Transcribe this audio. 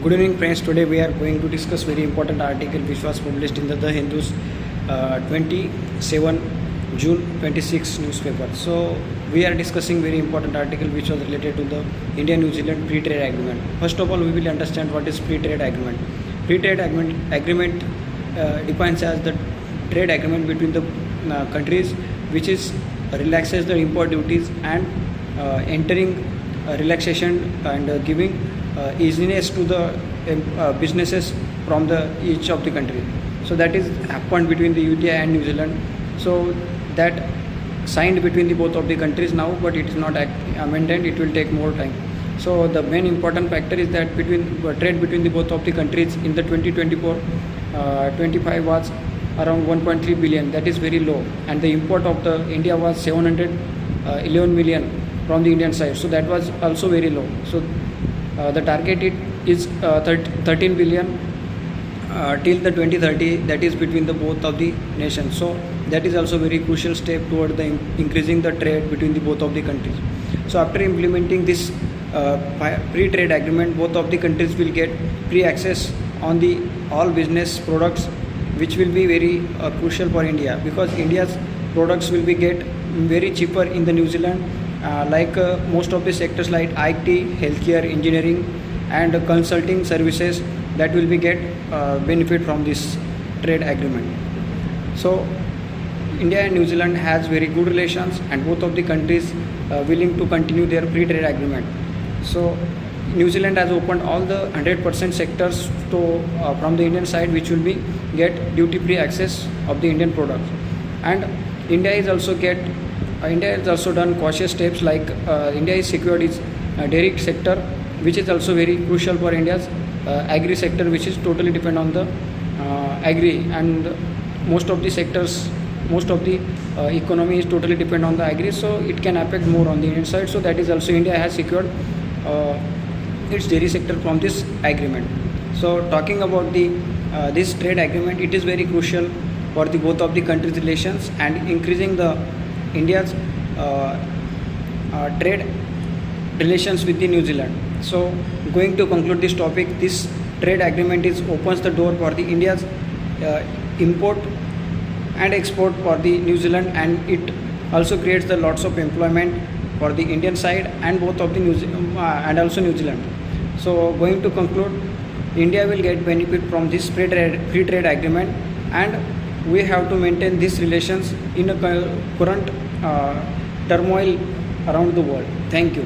Good evening, friends. Today we are going to discuss very important article which was published in the Hindus 27 June 26 newspaper. So we are discussing very important article which was related to the India-New Zealand free trade agreement. First of all, we will understand what is free trade agreement. Free trade agreement defines as the trade agreement between the countries which is relaxes the import duties and entering relaxation and giving easiness to the businesses from the each of the country. So that is happened between the UTI and New Zealand. So that signed between the both of the countries now, but it is not amended. It will take more time. So the main important factor is that between trade between the both of the countries in the 2024-25 was around 1.3 billion. That is very low, and the import of the India was 711 million from the Indian side. So that was also very low. So the target is 13 billion till the 2030. That is between the both of the nations. So that is also very crucial step toward the increasing the trade between the both of the countries. So after implementing this free trade agreement, both of the countries will get free access on the all business products, which will be very crucial for India, because India's products will be get very cheaper in the New Zealand, like most of the sectors like IT, healthcare, engineering and consulting services, that will be get benefit from this trade agreement. So India and New Zealand has very good relations, and both of the countries willing to continue their free trade agreement. So New Zealand has opened all the 100% sectors to from the Indian side, which will be get duty free access of the Indian products. And India is also done cautious steps, like India is secured its dairy sector, which is also very crucial for India's agri sector, which is totally depend on the agri, and most of the sectors, most of the economy is totally depend on the agri, so it can affect more on the Indian side. So that is also India has secured its dairy sector from this agreement. So talking about the this trade agreement, it is very crucial for the both of the countries' relations and increasing the India's trade relations with the New Zealand. So going to conclude this topic, this trade agreement opens the door for the India's import and export for the New Zealand, and it also creates the lots of employment for the Indian side and both of the and also New Zealand. So going to conclude, India will get benefit from this free trade agreement, and we have to maintain these relations in a current turmoil around the world. Thank you.